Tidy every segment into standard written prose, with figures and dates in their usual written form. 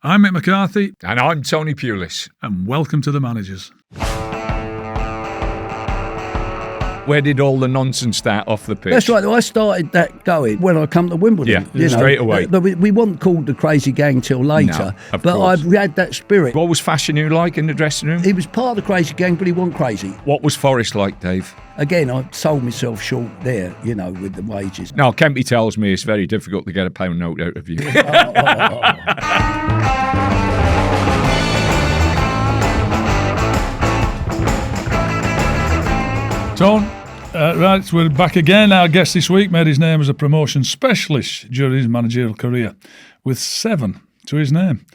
I'm Mick McCarthy. And I'm Tony Pulis. And welcome to The Managers. Where did all the nonsense start off the pitch? That's right. I started that going when I come to Wimbledon. Straight away. But we weren't called the crazy gang till later. No, but we had that spirit. What was Fashanu like in the dressing room? He was part of the crazy gang, but he wasn't crazy. What was Forest like, Dave? Again, I sold myself short there, with the wages. No, Kempy tells me it's very difficult to get a pound note out of you. Tone, right, we're back again. Our guest this week made his name as a promotion specialist during his managerial career, with 7 to his name.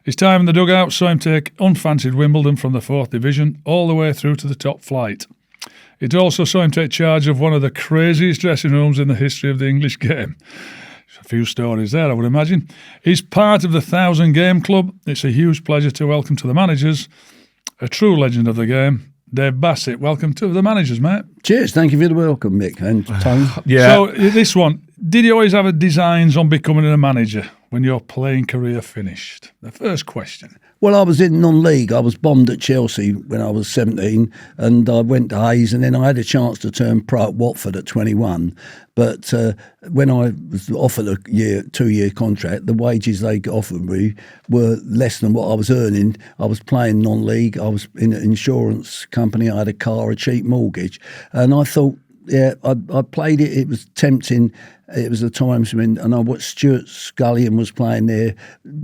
His time in the dugout saw him take unfancied Wimbledon from the 4th Division all the way through to the top flight. It also saw him take charge of one of the craziest dressing rooms in the history of the English game. A few stories there, I would imagine. He's part of the 1,000 Game Club. It's a huge pleasure to welcome to the Managers a true legend of the game, Dave Bassett. Welcome to the Managers, mate. Cheers. Thank you for the welcome, Mick and Tony. Yeah. So this one, did you always have designs on becoming a manager when your playing career finished? The first question. Well, I was in non-league. I was bombed at Chelsea when I was 17 and I went to Hayes, and then I had a chance to turn pro at Watford at 21. But when I was offered a 2-year contract, the wages they offered me were less than what I was earning. I was playing non-league. I was in an insurance company. I had a car, a cheap mortgage. And I thought, I played it. It was tempting. It was the times when, and I watched Stuart Scullion was playing there,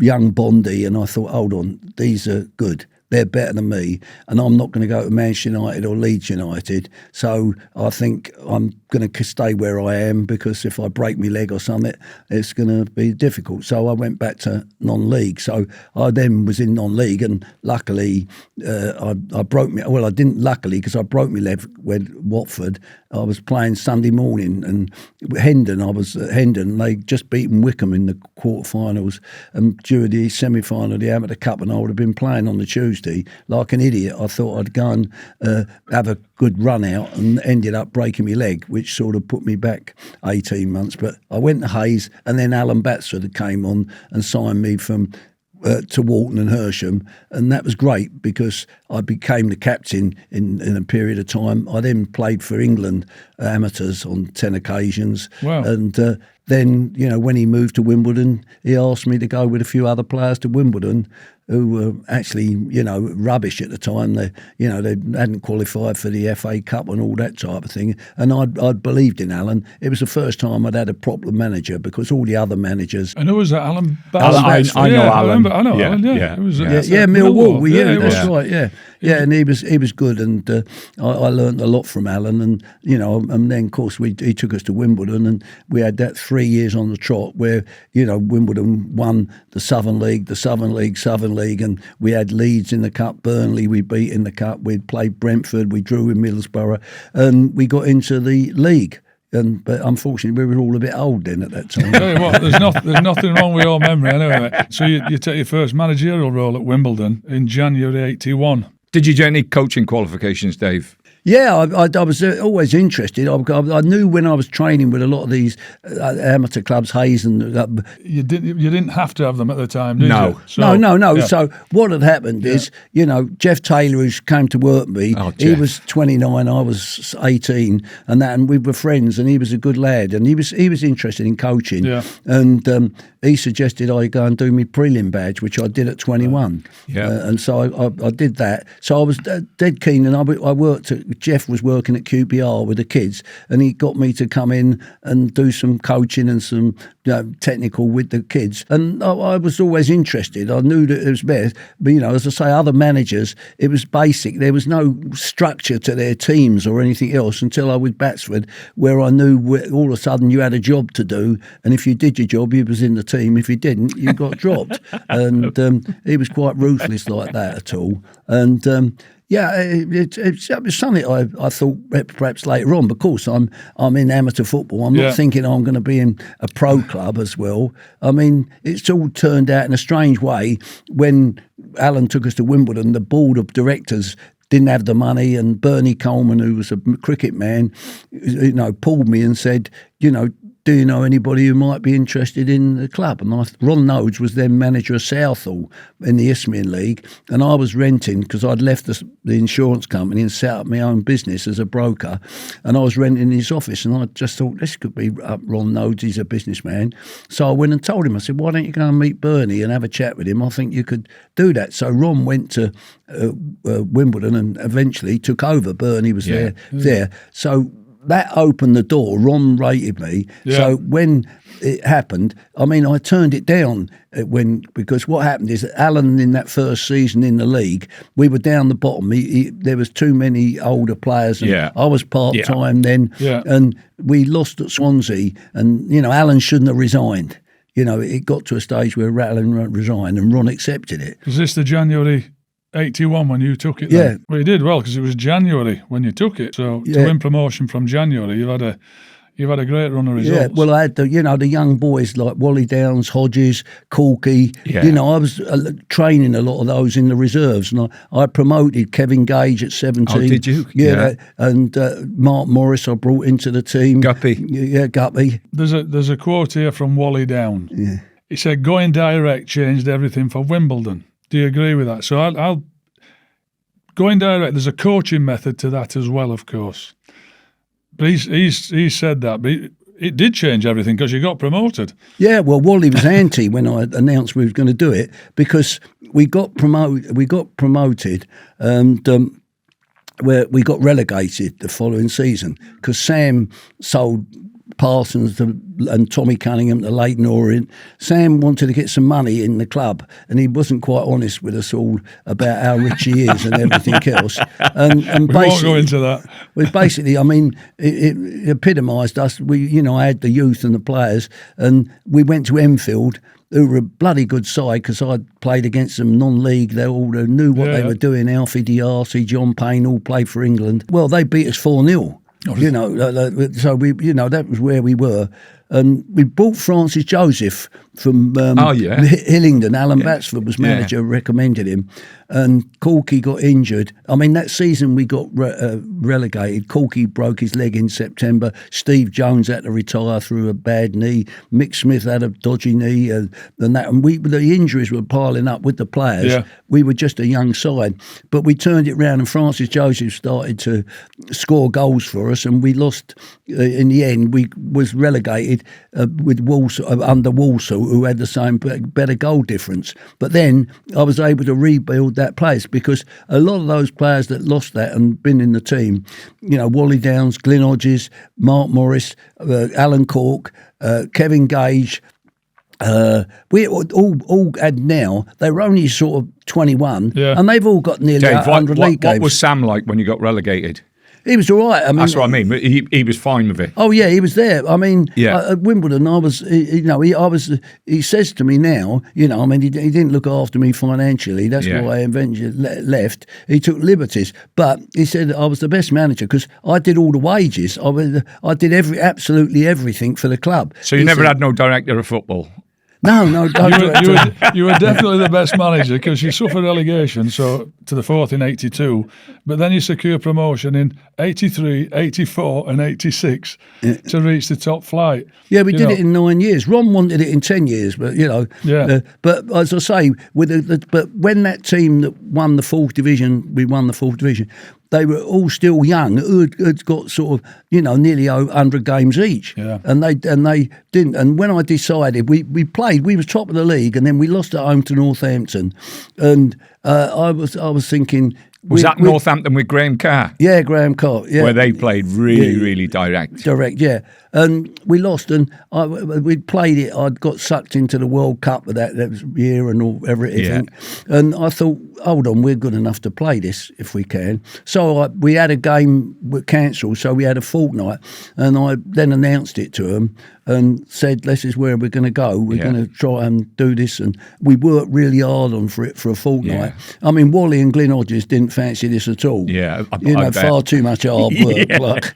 young Bondi, and I thought, hold on, these are good. They're better than me, and I'm not going to go to Manchester United or Leeds United. So I think I'm going to stay where I am, because if I break my leg or something, it's going to be difficult. So I went back to non-league. So I then was in non-league, and luckily I broke me. Well, I didn't luckily, because I broke my leg with Watford. I was playing Sunday morning, and Hendon. I was at Hendon. They just beaten Wickham in the quarterfinals, and during the semi-final of the Amateur Cup, and I would have been playing on the Tuesday. Like an idiot, I thought I'd go and have a good run out, and ended up breaking my leg, which sort of put me back 18 months. But I went to Hayes, and then Alan Batsford came on and signed me from to Walton and Hersham, and that was great because I became the captain in a period of time. I then played for England amateurs on 10 occasions. Wow. And then, when he moved to Wimbledon, he asked me to go with a few other players to Wimbledon who were actually, rubbish at the time. They hadn't qualified for the FA Cup and all that type of thing. And I'd believed in Alan. It was the first time I'd had a proper manager, because all the other managers. And who was that? Alan Alan, Bassett? I know Alan. I know Alan. Yeah, it was, Millwall. Millwall. Right. Yeah. Yeah, and he was good, and I learned a lot from Alan, and and then of course he took us to Wimbledon, and we had that 3 years on the trot where Wimbledon won the Southern League, and we had Leeds in the Cup, Burnley we beat in the Cup, we'd played Brentford, we drew with Middlesbrough, and we got into the league. But unfortunately, we were all a bit old then at that time. Tell you what, there's nothing wrong with your memory anyway. Mate. So you take your first managerial role at Wimbledon in January '81. Did you do any coaching qualifications, Dave? Yeah, I was always interested. I knew when I was training with a lot of these amateur clubs, Hayes and you didn't have to have them at the time, did you? No. Yeah. So what had happened is, Jeff Taylor, who came to work with me, he was 29, I was 18, and we were friends, and he was a good lad, and he was interested in coaching, and he suggested I go and do my prelim badge, which I did at 21, and so I did that. So I was dead keen, and I worked at. Jeff was working at QPR with the kids, and he got me to come in and do some coaching and some technical with the kids. And I was always interested. I knew that it was best. But, as I say, other managers, it was basic. There was no structure to their teams or anything else until I was with Batsford, where I knew all of a sudden you had a job to do. And if you did your job, you was in the team. If you didn't, you got dropped. And he was quite ruthless like that at all. And it was something I thought perhaps later on. Of course, I'm in amateur football. I'm not thinking I'm going to be in a pro club as well. I mean, it's all turned out in a strange way. When Alan took us to Wimbledon, the board of directors didn't have the money, and Bernie Coleman, who was a cricket man, pulled me and said, do you know anybody who might be interested in the club? And Ron Nodes was then manager of Southall in the Isthmian League, and I was renting because I'd left the insurance company and set up my own business as a broker, and I was renting his office, and I just thought, this could be up Ron Nodes, he's a businessman. So I went and told him, I said, why don't you go and meet Bernie and have a chat with him? I think you could do that. So Ron went to Wimbledon and eventually took over. Bernie was there. So that opened the door. Ron rated me. Yeah. So when it happened, I mean, I turned it down because what happened is that Alan, in that first season in the league, we were down the bottom. There was too many older players. And I was part-time then. Yeah. And we lost at Swansea. And, Alan shouldn't have resigned. It got to a stage where Alan resigned and Ron accepted it. Was this the January 81 when you took it? Then? Well, you did well because it was January when you took it. So to win promotion from January, you've had a great run of results. Yeah, well, I had the young boys like Wally Downs, Hodges, Corky. Yeah. I was training a lot of those in the reserves, and I promoted Kevin Gage at 17. Oh, did you? Yeah. And Mark Morris I brought into the team. Guppy. Yeah, Guppy. There's a quote here from Wally Downs. Yeah. He said, "Going direct changed everything for Wimbledon." Do you agree with that? So I'll going direct. There's a coaching method to that as well, of course. But he said that, but it did change everything because you got promoted. Yeah, well, Wally was anti when I announced we were going to do it because we got promoted, and where we got relegated the following season because Sam sold Parsons and Tommy Cunningham to Leyton Orient. Sam wanted to get some money in the club, and he wasn't quite honest with us all about how rich he is and everything else. And we won't go into that. Well, basically, I mean, it epitomised us. I had the youth and the players, and we went to Enfield, who were a bloody good side because I'd played against them non-league. They all knew what they were doing. Alfie D'Arcy, John Payne all played for England. Well, they beat us 4-0. So that was where we were, and we bought Francis Joseph from Hillingdon. Alan Batsford was manager, recommended him, and Corky got injured. I mean, that season we got relegated. Corky broke his leg in September. Steve Jones had to retire through a bad knee. Mick Smith had a dodgy knee, and the injuries were piling up with the players. Yeah. We were just a young side, but we turned it round, and Francis Joseph started to score goals for us, and we lost. In the end, we was relegated with Walsall, under Walsall, who had the same better goal difference. But then I was able to rebuild that place because a lot of those players that lost that and been in the team, Wally Downs, Glyn Hodges, Mark Morris, Alan Cork, Kevin Gage, we all had now. They were only sort of 21, and they've all got nearly 100 league games. What was Sam like when you got relegated? He was all right. I mean, that's what I mean. He was fine with it. Oh yeah, he was there. I mean, at Wimbledon, I was. He says to me now, he didn't look after me financially. That's why I eventually left. He took liberties, but he said I was the best manager because I did all the wages. I did absolutely everything for the club. So you never had no director of football. No, you were definitely the best manager because you suffered relegation to the fourth in 82, but then you secured promotion in 83, 84 and 86 to reach the top flight. Yeah, we did it in 9 years. Ron wanted it in 10 years, but but as I say, but when that team that won the fourth division, we won the fourth division. They were all still young, who'd got sort of, nearly 100 games each. Yeah. And they didn't. And when I decided, we played, we was top of the league, and then we lost at home to Northampton. And I was thinking... Was that Northampton with Graham Carr? Yeah, Graham Carr. Yeah. Where they played really direct. Direct, yeah. And we lost, and we'd played it. I'd got sucked into the World Cup of that year and everything. Yeah. And I thought, hold on, we're good enough to play this if we can. So we had a game cancelled, so we had a fortnight, and I then announced it to them and said, this is where we're going to go. We're going to try and do this. And we worked really hard for it for a fortnight. Yeah. I mean, Wally and Glyn Hodges didn't fancy this at all. Yeah, I far too much hard work.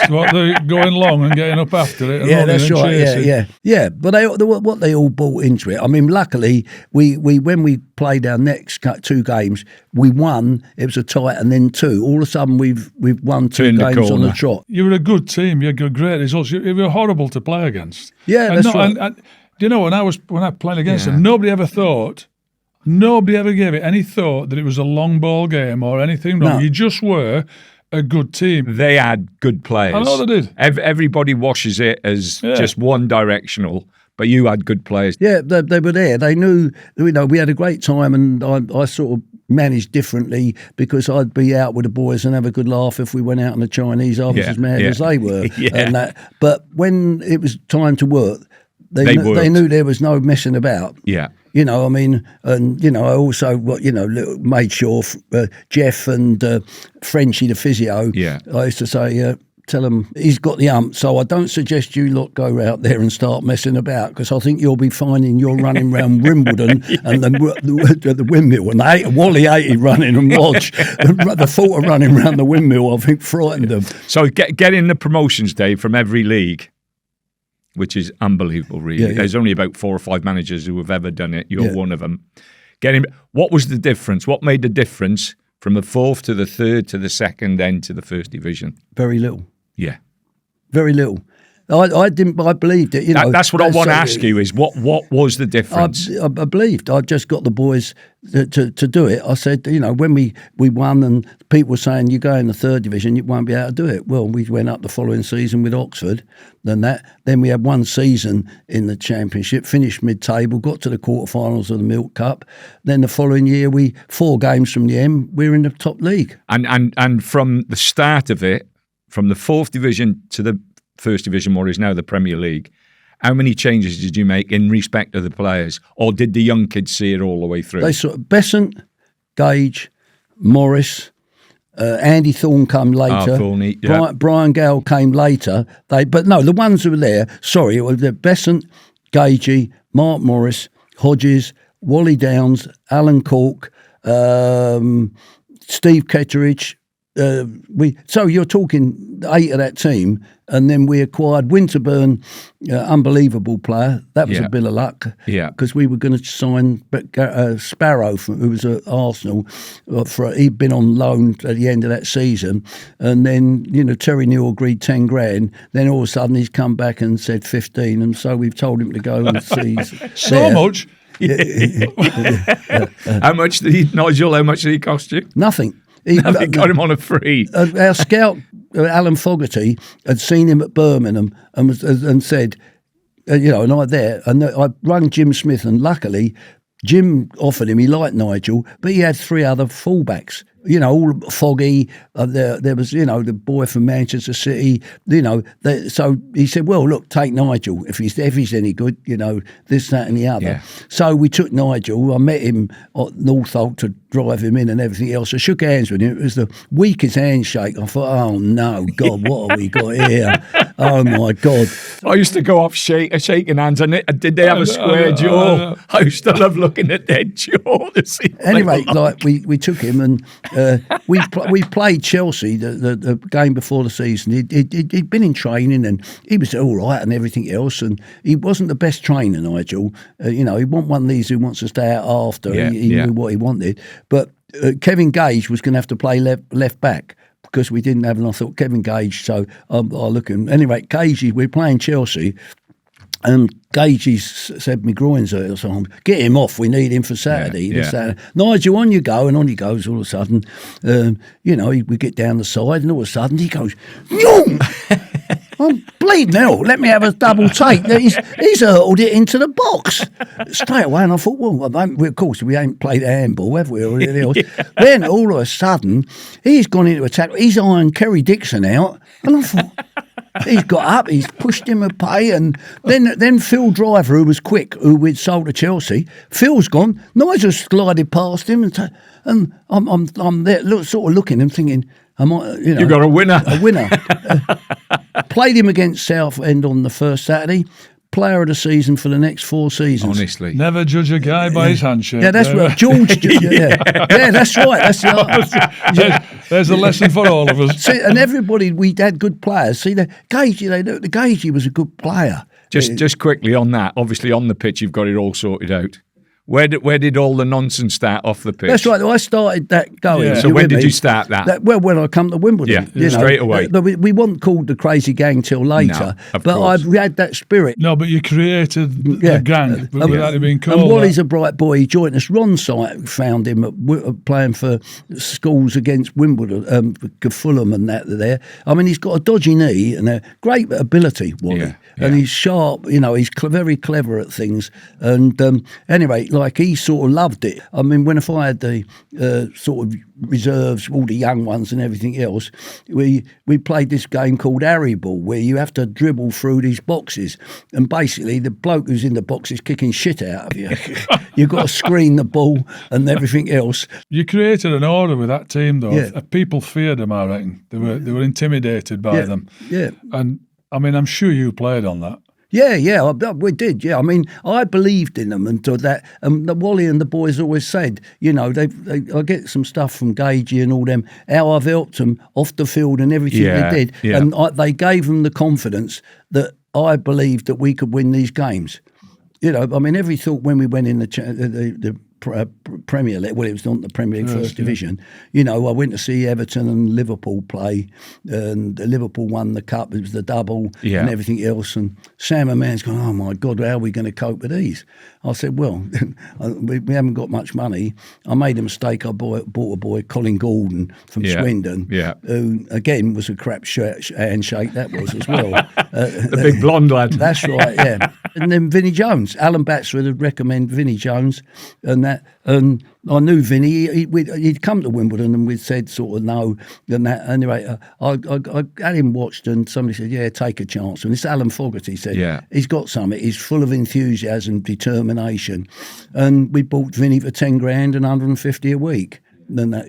What, they're going long and getting up after it. And Yeah, running that's and right. chasing. Yeah. But what they all bought into it. I mean, luckily, we when we played our next 2 games, we won. It was a tie, and then 2. All of a sudden, we've won 2 Turned the games on the corner. trot. You were a good team. You got great results. You were horrible to play against. Yeah, that's right. And, do you know when I was playing against them, nobody ever gave it any thought that it was a long ball game or anything wrong. No. You just were a good team. They had good players. I know they did. Everybody washes it as just one directional, but you had good players. Yeah, they were there. They knew, we had a great time, and I sort of managed differently because I'd be out with the boys and have a good laugh. If we went out on the Chinese, I was as mad as they were. And that. But when it was time to work, they knew there was no messing about. Yeah. I mean, and I also made sure Jeff and Frenchie the physio. Yeah. I used to say, tell him he's got the hump, so I don't suggest you lot go out there and start messing about, because I think you'll be finding you're running around Wimbledon and the windmill, and Wally hated running and Lodge. The thought of running around the windmill, I think, frightened them. So getting the promotions day from every league, which is unbelievable, really. Yeah. There's only about 4 or 5 managers who have ever done it. You're one of them. What was the difference? What made the difference from the 4th to the 3rd to the 2nd, then to the 1st division? Very little. Yeah. Very little. I believed it. That's what I want to ask you is what was the difference? I believed. I just got the boys to do it. I said, when we won and people were saying, you go in the 3rd division, you won't be able to do it. Well, we went up the following season with Oxford. Then we had 1 season in the Championship, finished mid-table, got to the quarterfinals of the Milk Cup. Then the following year, 4 games from the end, we're in the top league. And from the start of it, from the 4th division to the 1st division, what is now the Premier League, how many changes did you make in respect of the players, or did the young kids see it all the way through? They saw Bassett, Gage, Morris, Andy Thorne came later. Thorny, yeah. Brian Gale came later. The ones who were there. Sorry, it was Bassett, Gagey, Mark Morris, Hodges, Wally Downs, Alan Cork, Steve Ketteridge. So you're talking 8 of that team, and then we acquired Winterburn, unbelievable player. That was a bit of luck, because we were going to sign Sparrow, who was at Arsenal. He'd been on loan at the end of that season, and then Terry Neal agreed 10 grand. Then all of a sudden he's come back and said 15, and so we've told him to go and see. So much. How much did he cost you? Nothing. He got him on a free. Our scout, Alan Fogarty, had seen him at Birmingham and said, and I rang Jim Smith, and luckily Jim offered him. He liked Nigel, but he had 3 other fullbacks. All foggy. There was, the boy from Manchester City. So he said, "Well, look, take Nigel if he's any good. This, that, and the other." Yeah. So we took Nigel. I met him at Northolt to drive him in and everything else. I shook hands with him. It was the weakest handshake. I thought, "Oh no, God, what have we got here? Oh my God!" I used to go off shaking hands, and did they have a square jaw? I used to love looking at their jaw to see. Anyway, we took him, and we played Chelsea the game before the season. He'd been in training, and he was all right and everything else, and he wasn't the best trainer, Nigel. He wasn't one of these who wants to stay out after. He knew what he wanted. But Kevin Gage was going to have to play left back, because we didn't have, and I thought Kevin Gage, so I'll look at him. Anyway, Gage, we're playing Chelsea, and Gagey said, "My groin's hurt or something. Get him off. We need him for Saturday." Saturday. Nigel, on you go, and on he goes. All of a sudden, we get down the side, and all of a sudden he goes, "Yoom!" I'm bleeding hell. Let me have a double take. He's hurled it into the box straight away, and I thought, well, of course we ain't played handball, have we, or anything else? Then all of a sudden, he's gone into attack. He's ironed Kerry Dixon out, and I thought, he's got up, he's pushed him a pay, and then Phil Driver, who was quick, who we'd sold to Chelsea, Phil's gone. Nigel's glided past him, and I'm there, sort of looking and thinking, you got a winner. A winner. Played him against Southend on the first Saturday. player of the season for the next 4 seasons. Honestly. Never judge a guy by his handshake. Yeah, that's right. George. Yeah, that's right. There's a lesson for all of us. See, and everybody, we had good players. See, Gagey was a good player. Just quickly on that, obviously on the pitch you've got it all sorted out. Where did all the nonsense start off the pitch? That's right. I started that going. Yeah. So when did you start that? Well, when I come to Wimbledon. Yeah, straight away. But we weren't called the crazy gang till later. No, of course. We had that spirit. No, but you created the gang without it being called. And Wally's a bright boy. He joined us. Ron Sight found him playing for schools against Wimbledon, Fulham and that there. I mean, he's got a dodgy knee and a great ability, Wally. Yeah. And he's sharp, he's very clever at things. And anyway, like he sort of loved it. I mean, if I had the sort of reserves, all the young ones and everything else, we played this game called Harry Ball, where you have to dribble through these boxes. And basically, the bloke who's in the box is kicking shit out of you. You've got to screen the ball and everything else. You created an order with that team, though. Yeah. People feared them, I reckon. They were intimidated by them. Yeah. And I mean, I'm sure you played on that. Yeah, we did. Yeah, I mean, I believed in them until that. Wally and the boys always said, I get some stuff from Gagey and all them, how I've helped them off the field and everything they did, and they gave them the confidence that I believed that we could win these games. I mean, every thought when we went in the Premier League, well, it was not the Premier League First Division. I went to see Everton and Liverpool play, and Liverpool won the cup. It was the double and everything else. And Sam Hammam's going, oh my God, how are we going to cope with these? I said, well, we haven't got much money. I made a mistake. I bought a boy, Colin Gordon from Swindon, who again was a crap handshake. That was as well. The big blonde lad. That's right, yeah. And then Vinnie Jones. Alan Battsford would recommend Vinnie Jones, and I knew Vinnie. He'd come to Wimbledon, and we'd said sort of no, and that. Anyway, I had him watched, and somebody said, "Yeah, take a chance." And it's Alan Fogarty said, "He's got something. He's full of enthusiasm, determination." And we bought Vinnie for 10 grand and 150 a week. And that,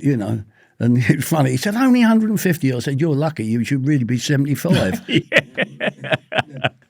And it's funny. He said, only 150. I said, you're lucky. You should really be 75.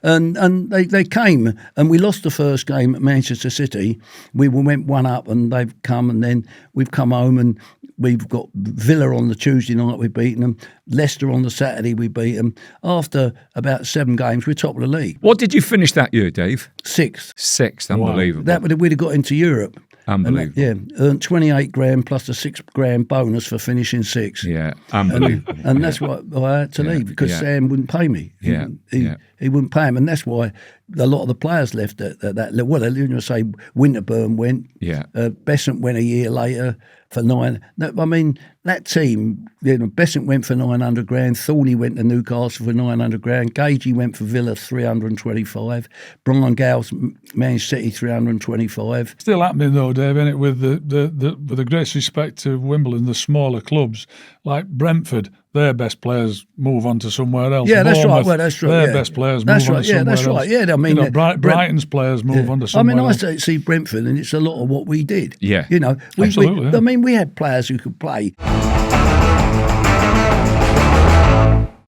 And they came, and we lost the first game at Manchester City. We went 1 up, and they've come, and then we've come home, and we've got Villa on the Tuesday night. We've beaten them. Leicester on the Saturday. We beat them. After about 7 games, we're top of the league. What did you finish that year, Dave? 6th. 6th. Unbelievable. We'd have got into Europe. Unbelievable. Earned 28 grand plus a 6 grand bonus for finishing 6th. Yeah, unbelievable. And that's why I had to leave, because Sam wouldn't pay me. He wouldn't pay him, and that's why a lot of the players left at that level. Well, say Winterburn went. Yeah. Bassett went a year later for 9. I mean, that team, Bassett went for 900 grand. Thorney went to Newcastle for 900 grand. Gagey went for Villa 325. Brian Gales, Manchester City 325. Still happening though, Dave, isn't it? With the greatest respect to Wimbledon, the smaller clubs like Brentford, their best players move on to somewhere else. Yeah, that's Bournemouth, right. Well, that's right. Their best players move on to somewhere else. That's right. Yeah, I mean, Brighton's players move on to somewhere else. I see Brentford, and it's a lot of what we did. Yeah, absolutely. We had players who could play.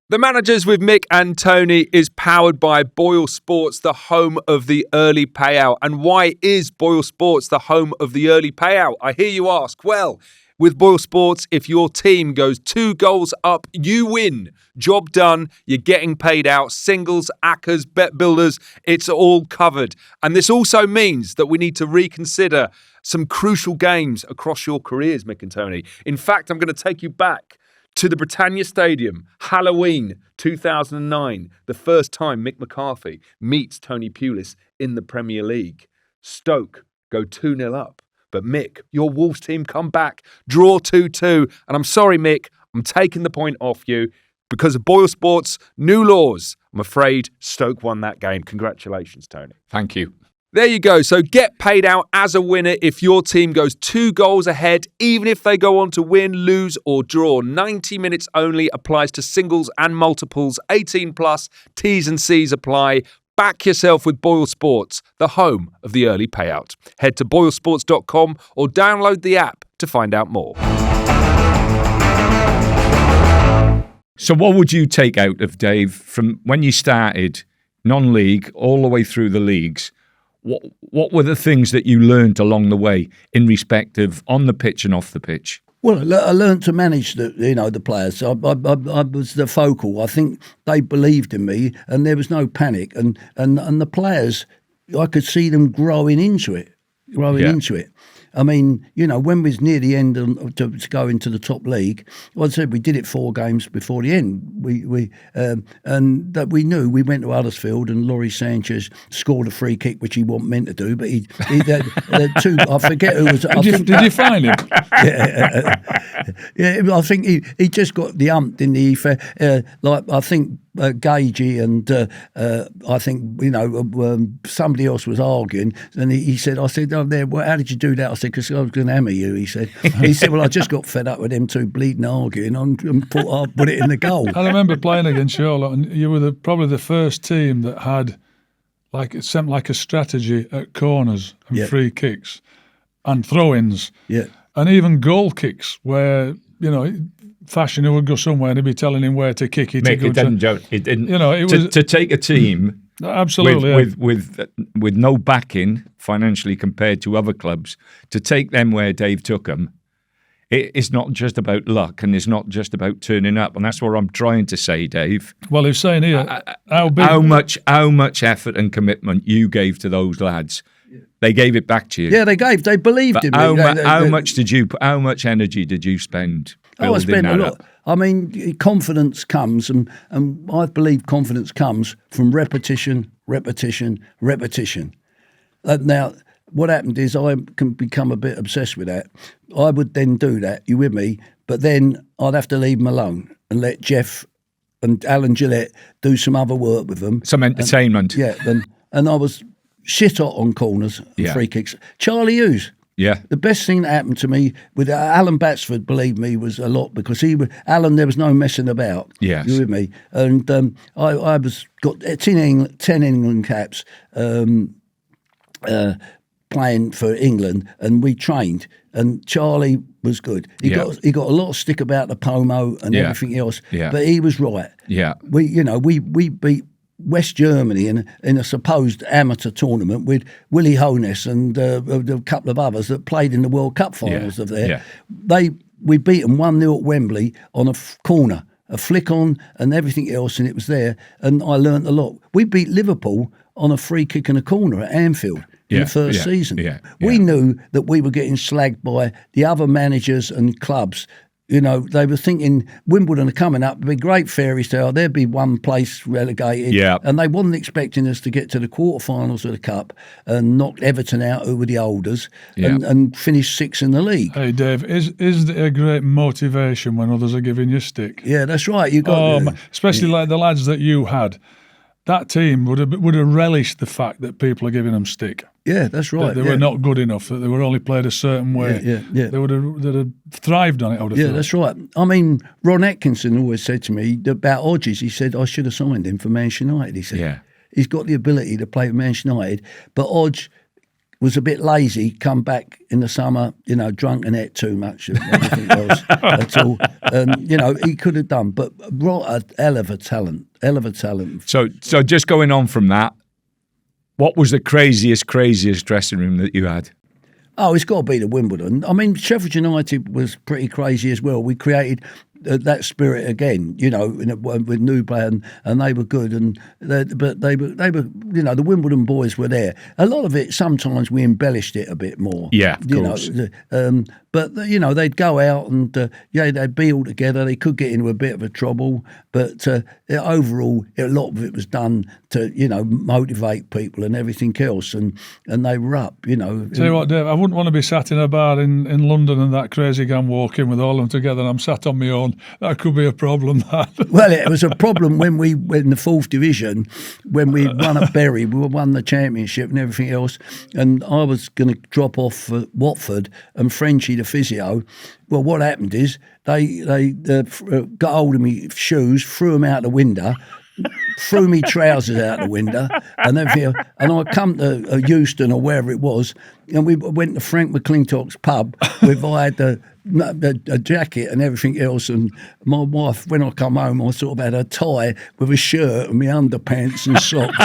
The Managers with Mick and Tony is powered by BOYLE Sports, the home of the early payout. And why is BOYLE Sports the home of the early payout? I hear you ask. Well, with BOYLE Sports, if your team goes 2 goals up, you win. Job done. You're getting paid out. Singles, ACCAs, bet builders, it's all covered. And this also means that we need to reconsider some crucial games across your careers, Mick and Tony. In fact, I'm going to take you back to the Britannia Stadium, Halloween 2009, the first time Mick McCarthy meets Tony Pulis in the Premier League. Stoke go 2-0 up. But Mick, your Wolves team come back, draw 2-2. And I'm sorry, Mick, I'm taking the point off you. Because of BOYLE Sports' new laws, I'm afraid Stoke won that game. Congratulations, Tony. Thank you. There you go. So get paid out as a winner if your team goes 2 goals ahead, even if they go on to win, lose or draw. 90 minutes only applies to singles and multiples. 18 plus, T's and C's apply. Back yourself with BOYLE Sports, the home of the early payout. Head to boylesports.com or download the app to find out more. So what would you take out of Dave from when you started non-league, all the way through the leagues. What were the things that you learned along the way in respect of on the pitch and off the pitch? Well, I learned to manage the players. I was the focal. I think they believed in me, and there was no panic. And the players, I could see them growing into it. I mean, when we was near the end to go into the top league, like I said, we did it 4 games before the end. And that we knew. We went to Huddersfield, and Laurie Sanchez scored a free kick, which he wasn't meant to do. But he two. I forget who was. Did you find him? Yeah, I think he just got the ump, didn't he? I think Gagey and I think somebody else was arguing, and he said, I said, "Oh, there. Well, how did you do that?" I said, "Because I was going to hammer you." He said, "Well, I just got fed up with them two bleeding arguing, and I put it in the goal." I remember playing against Charlotte, and you were probably the first team that had something like a strategy at corners and free kicks and throw-ins, and even goal kicks where Fashanu would go somewhere and he'd be telling him where to kick it. It didn't. It was to take a team absolutely with no backing financially compared to other clubs, to take them where Dave took them. It's not just about luck, and it's not just about turning up, and that's what I'm trying to say, Dave. Well, he's saying here how much effort and commitment you gave to those lads. They gave it back to you. Yeah, they believed in me. How much energy did you spend? I spent a lot. I mean, confidence comes, and I believe confidence comes from repetition. Now, what happened is I can become a bit obsessed with that. I would then do that, you with me? But then I'd have to leave them alone and let Jeff and Alan Gillette do some other work with them. Some entertainment. And I was shit hot on corners and free kicks. Charlie Hughes. Yeah. The best thing that happened to me with Alan Batsford, believe me, was a lot, because Alan, there was no messing about. Yes. You with me? And I got 10 England caps playing for England, and we trained, and Charlie was good. He got a lot of stick about the POMO and everything else, but he was right. Yeah. We beat West Germany in a supposed amateur tournament with Willie Honess and a couple of others that played in the World Cup finals of there. We beat them 1-0 at Wembley on a corner, a flick on and everything else, and it was there, and I learnt a lot. We beat Liverpool on a free kick in a corner at Anfield in the first season. We knew that we were getting slagged by the other managers and clubs. They were thinking Wimbledon are coming up, it'd be great fairy tale, there'd be one place relegated. And they wasn't expecting us to get to the quarterfinals of the Cup and knock Everton out, who were the holders, and finish 6th in the league. Hey, Dave, is there a great motivation when others are giving you stick? Yeah, that's right. You got especially like the lads that you had. That team would have relished the fact that people are giving them stick. Yeah, that's right. That they were not good enough, that they were only played a certain way. They would have thrived on it, I would have thought. That's right. I mean, Ron Atkinson always said to me about Hodges, he said, I should have signed him for Manchester United, he said. He's got the ability to play for Manchester United, but Hodge was a bit lazy, come back in the summer, drunk and ate too much and everything else at all. He could have done, but what a hell of a talent. So just going on from that, what was the craziest dressing room that you had? Oh, it's got to be the Wimbledon. I mean, Sheffield United was pretty crazy as well. We created that spirit again, with new player, and they were good. But they were, the Wimbledon boys were there. A lot of it, sometimes we embellished it a bit more. Yeah, of course. But they'd go out and they'd be all together. They could get into a bit of a trouble, but overall, a lot of it was done to motivate people and everything else, and they were up. Tell you what, Dave, I wouldn't want to be sat in a bar in London and that crazy gang walking with all of them together, and I'm sat on my own. That could be a problem. That. Well, it was a problem when we went in the 4th division, when we won at Bury, we won the championship and everything else, and I was going to drop off for Watford, and Frenchie, the physio, well, what happened is they got hold of me shoes, threw them out the window, threw me trousers out the window and everything. And I come to Euston or wherever it was, and we went to Frank McClintock's pub with I had a jacket and everything else. And my wife, when I come home, I sort of had a tie with a shirt and my underpants and socks.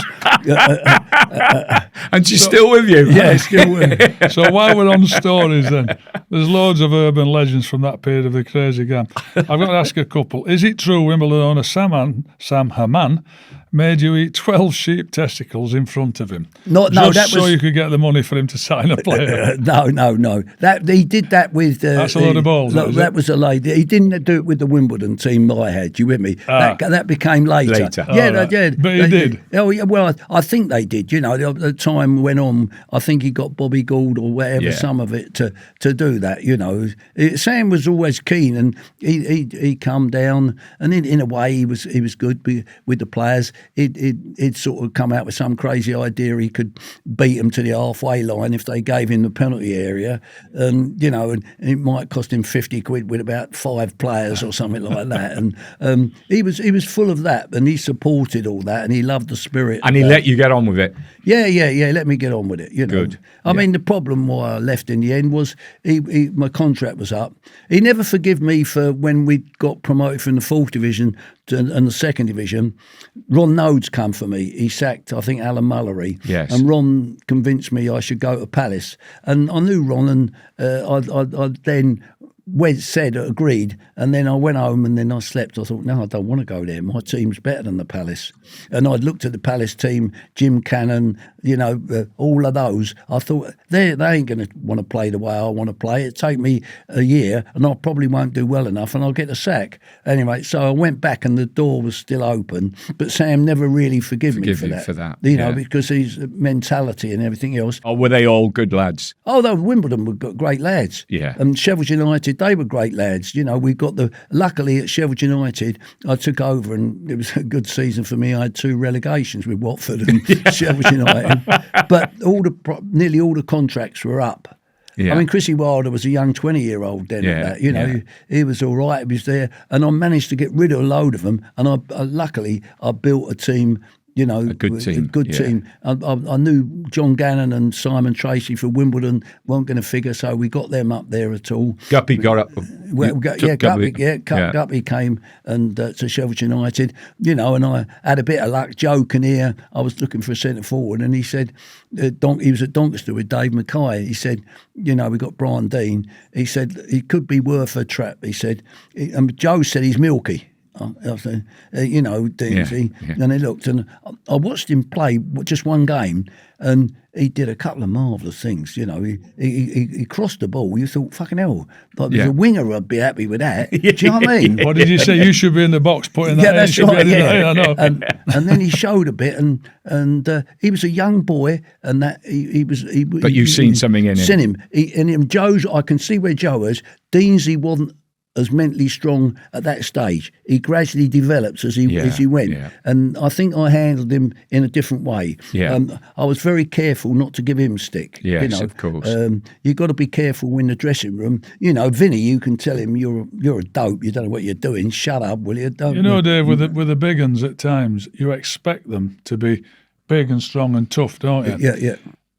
And she's still with you? Yeah, still with me. So while we're on stories then, there's loads of urban legends from that period of the crazy gang. I've got to ask a couple. Is it true Wimbledon owner Sam Hammam made you eat 12 sheep testicles in front of him? So you could get the money for him to sign a player? No. He did that with... That's a load of balls. That was a lady. He didn't do it with the Wimbledon team I had. You with me? That became later. Yeah, right. yeah. But he did. Oh, yeah. Well, I think they did. You know, the time went on. I think he got Bobby Gould or whatever, some of it to do that. You know, Sam was always keen, and he come down, and in a way he was good with the players. He'd sort of come out with some crazy idea he could beat them to the halfway line if they gave him the penalty area, and you know, and it might cost him 50 quid with about 5 players or something like that. And he was full of that, and he supported all that, and he loved the spirit. And he let you get on with it. Yeah. Let me get on with it. You know. Good. I mean, the problem why I left in the end was my contract was up. He never forgave me for when we got promoted from the 4th division and the 2nd division. Ron Nodes come for me. He sacked, I think, Alan Mullery. Yes. And Ron convinced me I should go to Palace. And I knew Ron, and I then agreed, and then I went home and then I slept. I thought, no, I don't want to go there. My team's better than the Palace. And I'd looked at the Palace team, Jim Cannon, you know, all of those. I thought, they ain't going to want to play the way I want to play. It'll take me a year and I probably won't do well enough and I'll get a sack. Anyway, so I went back and the door was still open, but Sam never really forgave me for that. You know, because his mentality and everything else. Oh, were they all good lads? Oh, though Wimbledon were great lads. Yeah. And Sheffield United, they were great lads. You know, we got luckily at Sheffield United, I took over and it was a good season for me. I had 2 relegations with Watford and Sheffield United. But nearly all the contracts were up. Yeah. I mean, Chrissy Wilder was a young 20-year-old then at that. You know, he was all right. He was there. And I managed to get rid of a load of them. And luckily, I built a team. You know, a good team. I knew John Gannon and Simon Tracy for Wimbledon weren't going to figure, so we got them up there at all. Guppy got up. Guppy came and to Sheffield United. You know, and I had a bit of luck. Joe Kinnear, I was looking for a centre forward, and he said, he was at Doncaster with Dave Mackay. He said, you know, we got Brian Deane. He said he could be worth a trap. He said, and Joe said he's milky. You know, Deansy, and he looked, and I watched him play just one game, and he did a couple of marvellous things. You know, he crossed the ball. You thought, fucking hell, like there's a winger, I'd be happy with that. Do you know what I mean? What did you say? You should be in the box putting that. Yeah, that's right. I know. And then he showed a bit, and he was a young boy, and that he was. But you've seen something in him. Seen him. In him, Joe's. I can see where Joe is. Deansy wasn't as mentally strong at that stage. He gradually developed as he went. Yeah. And I think I handled him in a different way. Yeah. I was very careful not to give him stick. Yes, you know? Of course. You've got to be careful in the dressing room. You know, Vinnie, you can tell him you're a dope, you don't know what you're doing, shut up, will you? You know, Dave, with the big uns at times, you expect them to be big and strong and tough, don't you? Yeah.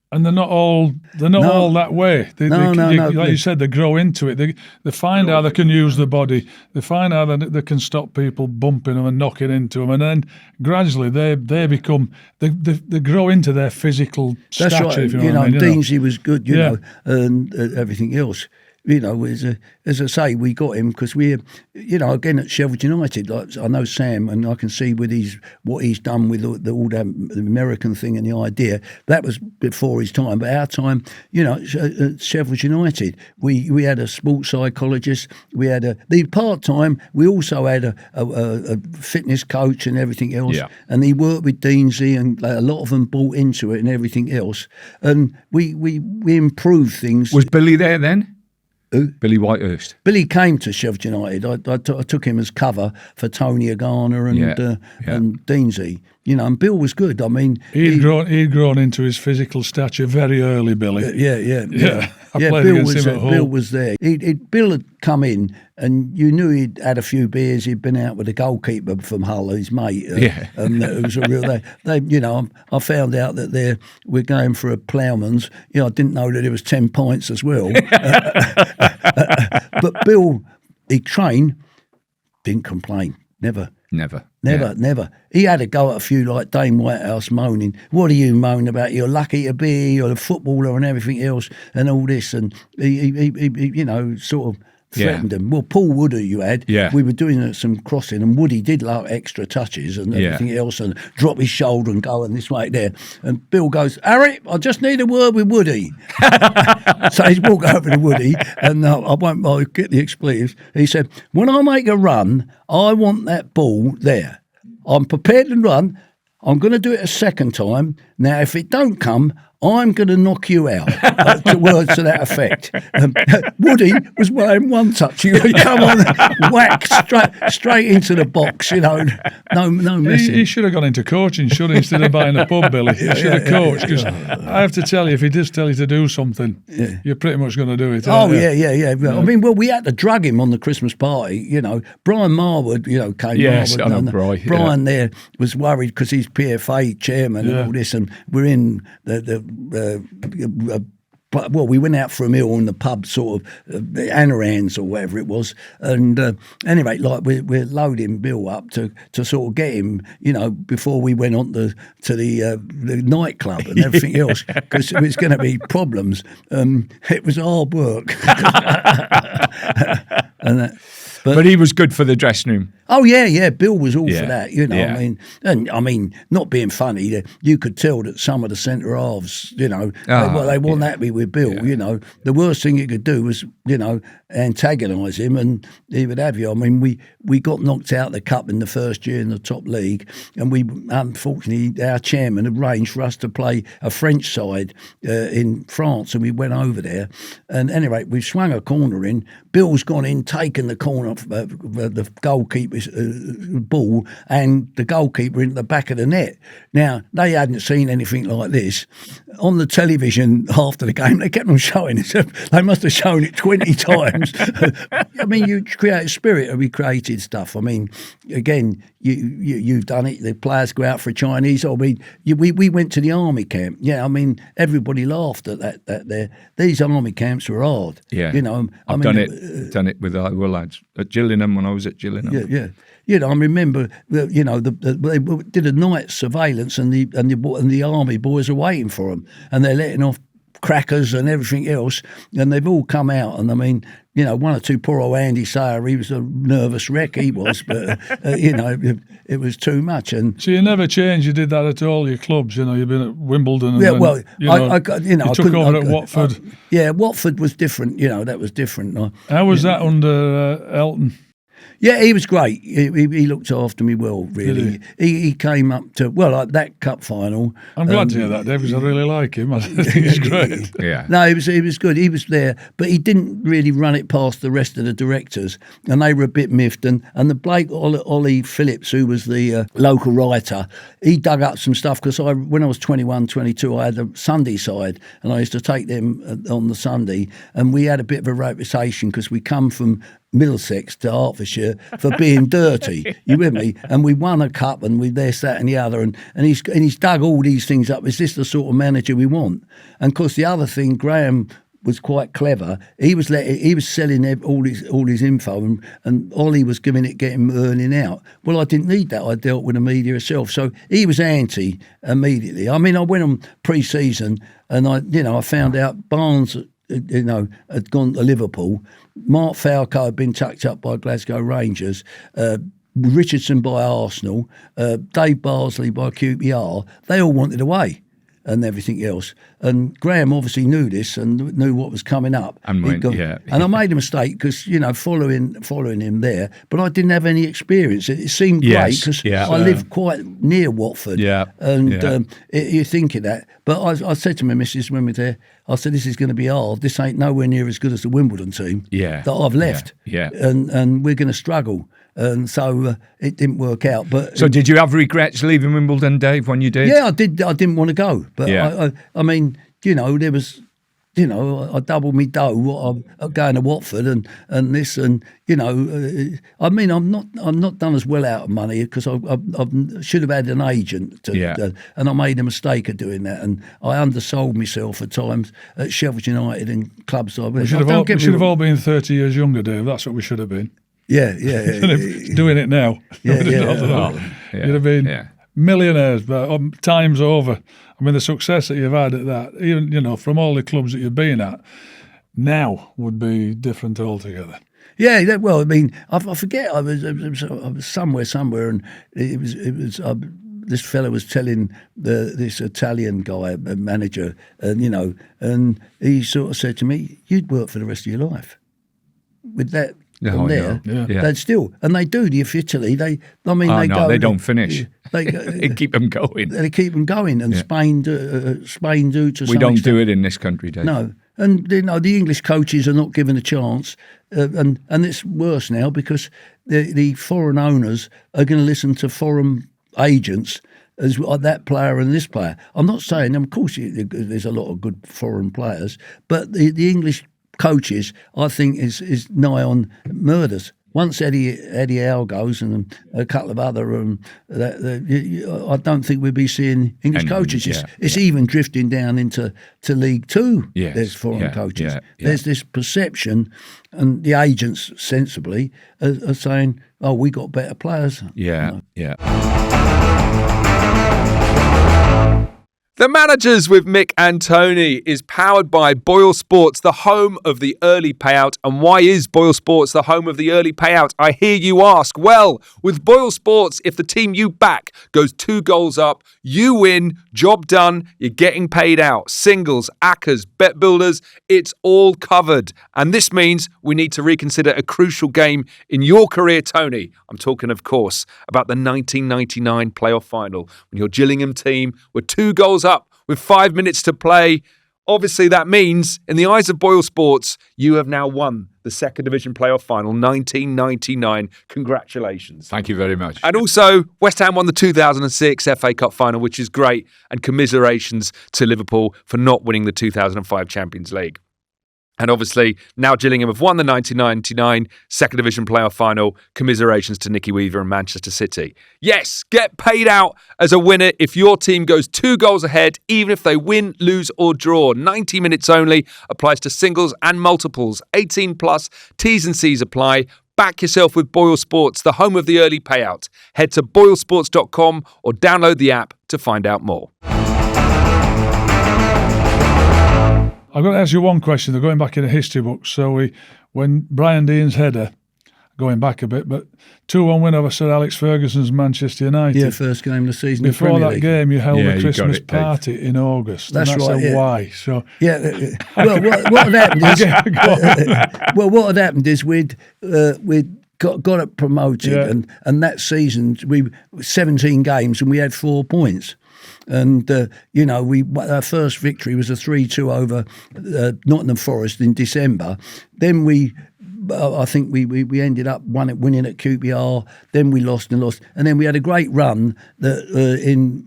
And they're not all that way. Like you said, they grow into it. They find how they can use the body. They find how they can stop people bumping them and knocking into them. And then gradually they become they grow into their physical stature. That's right. If you know what I mean. Deansy was good, you know, and everything else. You know, as I say, we got him because we're, you know, again at Sheffield United. Like I know Sam, and I can see with what he's done with all the American thing and the idea that was before his time. But our time, you know, at Sheffield United, we had a sports psychologist. We had the part time. We also had a fitness coach and everything else. Yeah. And he worked with Deansy, and a lot of them bought into it and everything else. And we improved things. Was Billy there then? Who? Billy Whitehurst. Billy came to Sheffield United. I took him as cover for Tony Agana and Deansy. and Bill was good. I mean, he'd grown into his physical stature very early, Billy. Yeah. I played against him at Hull. Bill was there. Bill had come in, and you knew he'd had a few beers. He'd been out with the goalkeeper from Hull, his mate. And it was a real. I found out that we're going for a ploughman's. I didn't know that it was 10 pints as well. But Bill, he trained, didn't complain, never. He had to go at a few like Dane Whitehurst moaning. What are you moaning about? You're lucky to be here. You're a footballer and everything else and all this. And he sort of threatened them. Well, Paul Woody you had. Yeah. We were doing some crossing and Woody did like extra touches and everything else and drop his shoulder and go and this way there. And Bill goes, Harry, I just need a word with Woody. So he's walked over to Woody and I'll get the expletives. He said, when I make a run, I want that ball there. I'm prepared to run. I'm going to do it a second time. Now, if it don't come, I'm going to knock you out. Words to that effect. Woody was wearing one touch. He come on, whack straight into the box. No messing. He should have gone into coaching, shouldn't he, instead of buying a pub, Billy? He should have coached. Because I have to tell you, if he does tell you to do something, you're pretty much going to do it. Yeah. I mean, we had to drug him on the Christmas party. Brian Marwood, came. Yes, Marwood, I know Brian. Brian there was worried because he's PFA chairman and all this, and we're in we went out for a meal in the pub, sort of Anaran's or whatever it was, and anyway, like we're loading Bill up to sort of get him, before we went on to the nightclub and everything else, because it was going to be problems. It was hard work, and that. But he was good for the dressing room. Oh yeah, Bill was all for that, I mean, not being funny, you could tell that some of the centre halves, they weren't happy with Bill. The worst thing you could do was, antagonise him, and he would have you. I mean, we got knocked out of the cup in the first year in the top league, and we unfortunately our chairman arranged for us to play a French side in France, and we went over there. And anyway, we swung a corner in. Bill's gone in, taken the corner off the goalkeeper's ball, and the goalkeeper into the back of the net. Now, they hadn't seen anything like this. On the television after the game, they kept on showing it. They must have shown it 20 times. I mean, you create a spirit and we created stuff. I mean, again, you've done it. The players go out for a Chinese. I mean, we went to the army camp. Yeah, I mean, everybody laughed at that there. These army camps were hard. Yeah, I've done it with our lads at Gillingham when I was at Gillingham. Yeah. I remember, they did a night surveillance, and the army boys are waiting for them, and they're letting off crackers and everything else, and they've all come out. And I mean, one or two, poor old Andy Sayer, he was a nervous wreck, he was, but it was too much. And so you never changed. You did that at all your clubs. You've been at Wimbledon. And I took over at Watford. Watford was different. That was different. How was that under Elton? Yeah, he was great. He looked after me well, really. He came up to, like that cup final. I'm glad to hear that, Dave, because I really like him. I think he's great. Yeah. No, he was good. He was there, but he didn't really run it past the rest of the directors, and they were a bit miffed. And the bloke, Ollie Phillips, who was the local writer, he dug up some stuff, because when I was 21, 22, I had a Sunday side, and I used to take them on the Sunday, and we had a bit of a reputation because we come from Middlesex to Hertfordshire for being dirty. You with me? And we won a cup, and we this, that, and the other. And he's dug all these things up. Is this the sort of manager we want? And of course, the other thing, Graham was quite clever. He was selling all his info, and Ollie was earning out. Well, I didn't need that. I dealt with the media herself, so he was anti immediately. I mean, I went on pre-season, and I found out Barnes, had gone to Liverpool. Mark Falco had been tucked up by Glasgow Rangers. Richardson by Arsenal. Dave Barnsley by QPR. They all wanted away and everything else. And Graham obviously knew this and knew what was coming up. And and I made a mistake because, following him there, but I didn't have any experience. It seemed great because I lived quite near Watford. You're thinking that. But I said to my missus when we were there, I said, this is going to be hard. This ain't nowhere near as good as the Wimbledon team that I've left. And we're going to struggle. And so it didn't work out. But so did you have regrets leaving Wimbledon, Dave, when you did? Yeah, I did. I didn't want to go. But I mean, there was, I doubled my dough going to Watford and this and I mean I'm not done as well out of money because I should have had an agent and I made a mistake of doing that and I undersold myself at times at Sheffield United and clubs. We should have all been 30 years younger, Dave. That's what we should have been. Yeah. Doing it now. You'd have been millionaires, but times over. I mean, the success that you've had at that, even from all the clubs that you've been at, now would be different altogether. Yeah, well, I mean, I forget. I was somewhere, and it was. This fella was telling this Italian guy, a manager, and he sort of said to me, "You'd work for the rest of your life with that." They'd still, and they do. The Italy, they don't finish. They keep them going. They keep them going, and Spain do to. We don't do it in this country, Dave. No, and the English coaches are not given a chance, and it's worse now because the foreign owners are going to listen to foreign agents as that player and this player. I'm not saying, of course, there's a lot of good foreign players, but the English coaches, I think, is nigh on murders. Once Eddie Howe goes and a couple of other, I don't think we'll be seeing English coaches. It's even drifting down into League Two. Yes, there's foreign coaches. There's this perception, and the agents sensibly are saying, "Oh, we got better players." The Managers with Mick and Tony is powered by BOYLE Sports, the home of the early payout. And why is BOYLE Sports the home of the early payout? I hear you ask. Well, with BOYLE Sports, if the team you back goes 2 goals up, you win, job done, you're getting paid out. Singles, ACCAs, bet builders, it's all covered. And this means we need to reconsider a crucial game in your career, Tony. I'm talking, of course, about the 1999 playoff final when your Gillingham team were 2 goals up with 5 minutes to play. Obviously, that means, in the eyes of BOYLE Sports, you have now won the Second Division playoff final, 1999. Congratulations. Thank you very much. And also, West Ham won the 2006 FA Cup final, which is great. And commiserations to Liverpool for not winning the 2005 Champions League. And obviously, now Gillingham have won the 1999 Second Division playoff final. Commiserations to Nicky Weaver and Manchester City. Yes, get paid out as a winner if your team goes 2 goals ahead, even if they win, lose or draw. 90 minutes only, applies to singles and multiples. 18 plus, T's and C's apply. Back yourself with BOYLE Sports, the home of the early payout. Head to boylesports.com or download the app to find out more. I've got to ask you one question. They're going back in the history books. So when Brian Deane's header, going back a bit, but 2-1 win over Sir Alex Ferguson's Manchester United. Yeah, first game of the season. Before in the Premier that League. game, you held a Christmas party in August. That's right. Why? So well, what had happened is, what had happened is we'd got it promoted, and that season we 17 games and we had 4 points. And, our first victory was a 3-2 over Nottingham Forest in December. Then I think we ended up winning at QPR. Then we lost. And then we had a great run in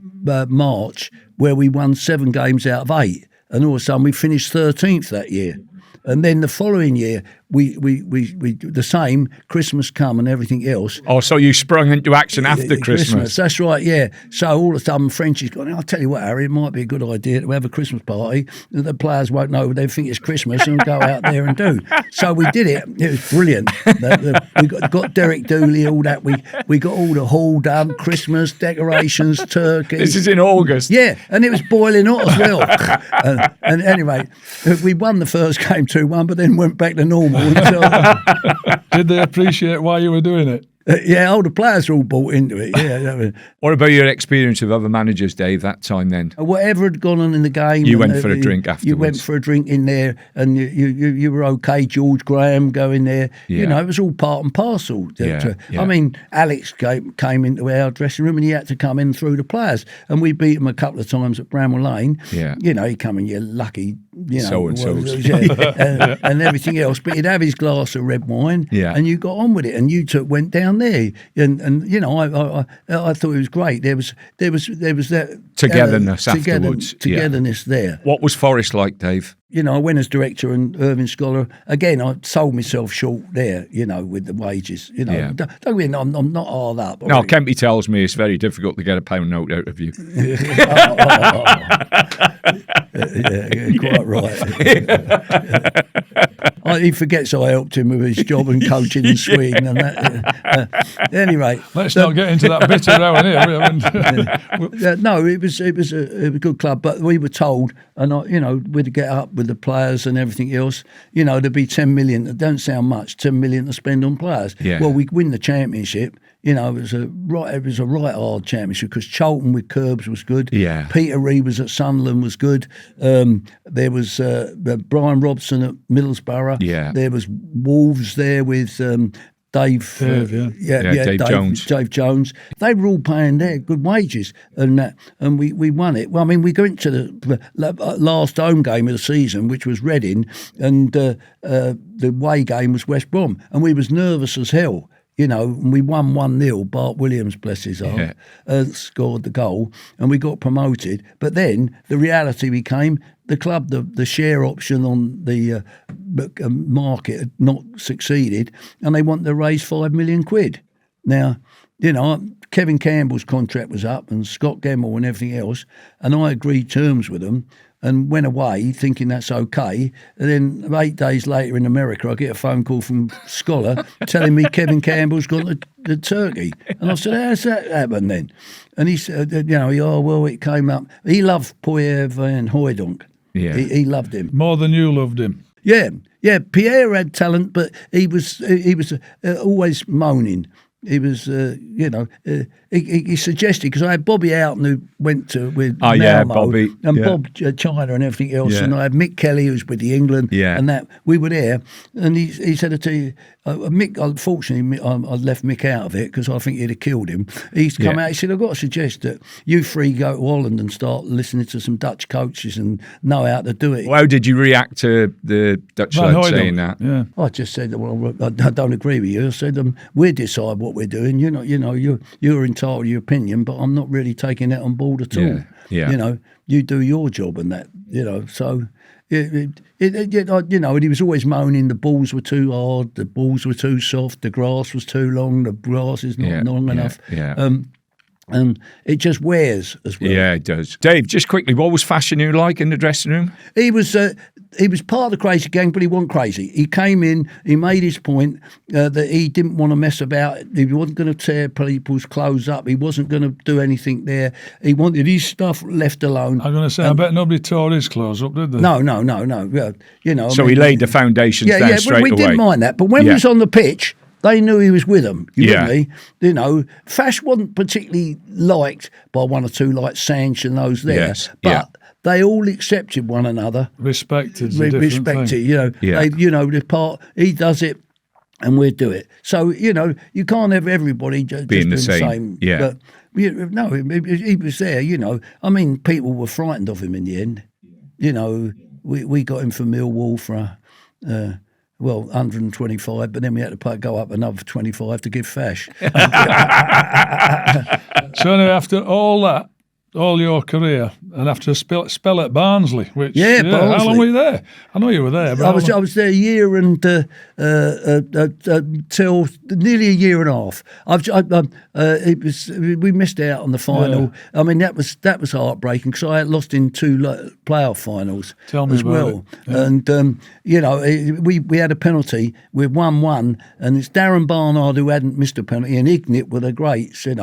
March where we won 7 games out of 8. And all of a sudden we finished 13th that year. And then the following year, we the same, Christmas come and everything else. Oh, so you sprung into action after Christmas. That's right, yeah. So all of a sudden, Frenchie's gone, I'll tell you what, Harry, it might be a good idea to have a Christmas party. The players won't know, they think it's Christmas and go out there and do. So we did it. It was brilliant. We got Derek Dooley, all that. We got all the hall done, Christmas, decorations, turkey. This is in August. Yeah, and it was boiling hot as well. And anyway, we won the first game 2-1, but then went back to normal. Did they appreciate why you were doing it? All the players are all bought into it. Yeah. What about your experience with other managers, Dave, that time then? Whatever had gone on in the game. You went for a drink afterwards. You went for a drink in there, and you were okay. George Graham going there. Yeah. It was all part and parcel. Yeah. I mean, Alex came into our dressing room, and he had to come in through the players, and we beat him a couple of times at Bramwell Lane. Yeah. He come in, you lucky, So-and-sos. and everything else. But he'd have his glass of red wine, Yeah. and you got on with it, and you went down there, and I thought it was great. There was that Togetherness afterwards. Togetherness there. What was Forest like, Dave? I went as director and Irving Scholar. Again, I sold myself short there, with the wages. Yeah. Don't get me wrong, I'm not hard up. No, Kempy tells me it's very difficult to get a pound note out of you. Yeah, quite right. He forgets I helped him with his job and coaching in Sweden and that. Anyway, let's not get into that bitter row in here. No, it was a good club, but we were told, and we'd get up with the players and everything else. There'd be 10 million. It don't sound much. 10 million to spend on players. Yeah. Well, we'd win the championship. It was a right hard championship because Charlton with Curbs was good. Yeah. Peter Reid was at Sunderland was good. There was Brian Robson at Middlesbrough. Yeah. There was Wolves there with Dave Jones. Dave Jones. They were all paying their good wages, and we won it. Well, I mean, we went to the last home game of the season, which was Reading, and the away game was West Brom, and we was nervous as hell. And we won 1-0. Bart Williams, bless his heart, scored the goal, and we got promoted. But then the reality became the club, the share option on the market had not succeeded, and they wanted to raise £5 million. Now, Kevin Campbell's contract was up, and Scott Gemmell and everything else, and I agreed terms with them. And went away thinking that's okay. And then 8 days later in America, I get a phone call from Scholar telling me Kevin Campbell's gone to Turkey. And I said, how's that happen then? And he said, it came up. He loved Pierre van Hooijdonk. Yeah. He loved him. More than you loved him. Yeah. Pierre had talent, but he was always moaning. He was, he suggested, because I had Bobby Alton who went to with Malmo, Bobby, and Bob China and everything else, and I had Mick Kelly who was with the England, and that we were there, and he said to you, Mick. Unfortunately, I left Mick out of it because I think he'd have killed him. He's come out. He said, "I've got to suggest that you three go to Holland and start listening to some Dutch coaches and know how to do it." Well, how did you react to the Dutch lad saying that? Yeah. I just said, "Well, I don't agree with you." I said, "We decide what we're doing. You're entitled to your opinion, but I'm not really taking that on board at all. Yeah. You do your job and that. So." And he was always moaning the balls were too hard, the balls were too soft, the grass was too long, the grass is not long enough. Yeah. And it just wears as well. Yeah, it does. Dave, just quickly, what was Fashanu like in the dressing room? He was part of the crazy gang, but he wasn't crazy. He came in, he made his point that he didn't want to mess about. He wasn't going to tear people's clothes up. He wasn't going to do anything there. He wanted his stuff left alone. I'm going to say, I bet nobody tore his clothes up, did they? No. So he laid the foundations down straight away. We didn't mind that. But when we was on the pitch, they knew he was with them. With me? Fash wasn't particularly liked by one or two like Sanch and those there. Yes. But they all accepted one another. Respected. Respected. The part he does it, and we do it. So you can't have everybody just being the same. Yeah. But he was there. I mean, people were frightened of him in the end. We got him for Millwall for 125, but then we had to go up another 25 to give Fash. So anyway, after all that, all your career, and after a spell at Barnsley, which Barnsley. How long were you there? I know you were there. But I was there a year and till nearly a year and a half. We missed out on the final. Yeah. I mean that was heartbreaking because I had lost in 2 playoff finals. Tell me as about well. It. Yeah. And we had a penalty. We 1-1, and it's Darren Barnard who hadn't missed a penalty, and Ignat were the greats, and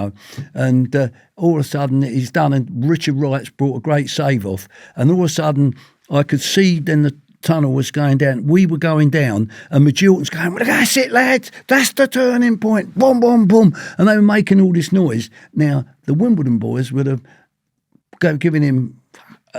all of a sudden he's done, and Richard Wright's brought a great save off, and all of a sudden I could see then the tunnel was going down. We were going down, and Magilton's going, well, that's it, lads. That's the turning point. Boom, boom, boom. And they were making all this noise. Now, the Wimbledon boys would have given him...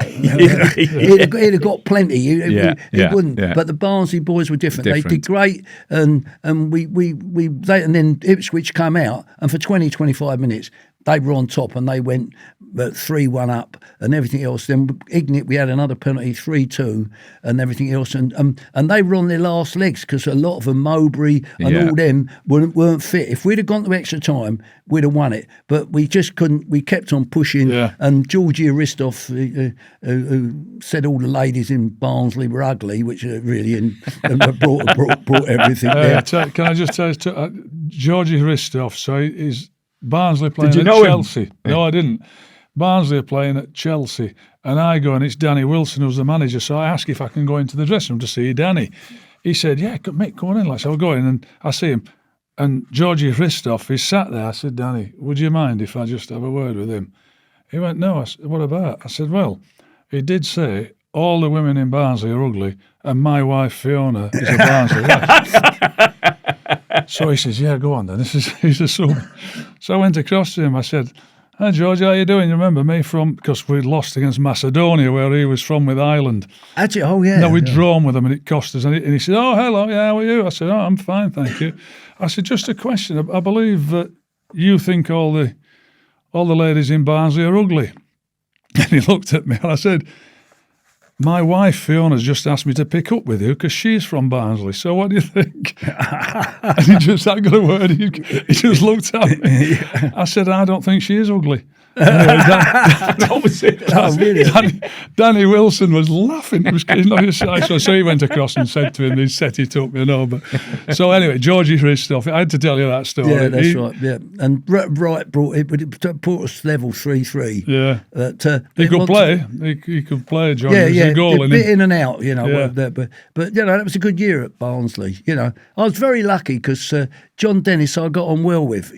he'd have got plenty. He wouldn't. Yeah. But the Barnsley boys were different. They did great, and then Ipswich came out, and for 20-25 minutes they were on top, and they went 3-1 up and everything else. Then Ignit, we had another penalty, 3-2, and everything else, and they were on their last legs because a lot of them, Mowbray and all them, weren't fit. If we'd have gone to extra time, we'd have won it, but we just couldn't. We kept on pushing, and Georgie Aristoff, who said all the ladies in Barnsley were ugly, which really brought everything there. Can I just tell you, Georgie Aristoff, so he's Barnsley playing Did you at know Chelsea. him? No, I didn't. Barnsley are playing at Chelsea, and I go, and it's Danny Wilson who's the manager, so I ask if I can go into the dressing room to see Danny. He said, yeah, mate, come on in. Like, so I'll go in, and I see him. And Georgie Aristoff, he's sat there. I said, Danny, would you mind if I just have a word with him? He went, no. I said, what about? I said, well, he did say all the women in Barnsley are ugly, and my wife Fiona is a Barnsley wife. So he says, yeah, go on then. He's a sub. So I went across to him. I said, hi, George, how you doing? You remember me because we'd lost against Macedonia, where he was from with Ireland. Actually, oh, yeah. No, we'd drawn with them, and it cost us. And he said, oh, hello, yeah, how are you? I said, oh, I'm fine, thank you. I said, just a question. I believe that you think all the ladies in Barnsley are ugly. And he looked at me, and I said, my wife Fiona's just asked me to pick up with you because she's from Barnsley. So what do you think? And he just hadn't got a word. He just looked at me. I said, I don't think she is ugly. Anyway, That was it. Oh, really? Danny Wilson was laughing. It was not his side. So he went across and said to him, he set it up, But so anyway, Georgie Christoph, I had to tell you that story. Yeah, that's right. Yeah, and Wright brought us level 3-3. Yeah, he could play. He could play. Georgie. Yeah, a goal a bit in and out. Yeah. But that was a good year at Barnsley. I was very lucky because John Dennis I got on well with.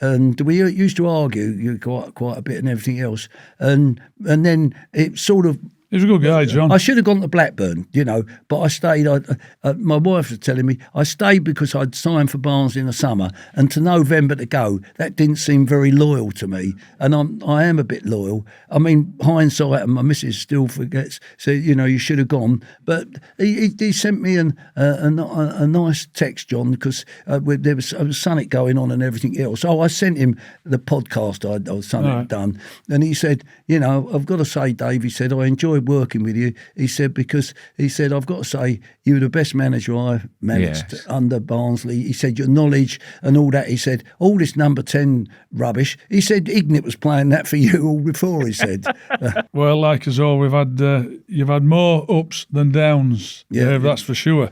And we used to argue quite a bit and everything else, and then it sort of. He's a good guy, John. I should have gone to Blackburn, but I stayed. My wife was telling me I stayed because I'd signed for Barnsley in the summer, and to November to go, that didn't seem very loyal to me. And I am a bit loyal. I mean, hindsight, and my missus still forgets. So you should have gone. But he sent me a nice text, John, because there was something going on and everything else. I sent him the podcast I was something done, and he said, I've got to say, Dave, he said, I enjoyed working with you. He said, because he said, I've got to say, you were the best manager I managed under Barnsley. He said, your knowledge and all that. He said, all this number 10 rubbish. He said, Ignit was playing that for you all before, he said. Well, like us all, you've had more ups than downs. Yeah, that's for sure.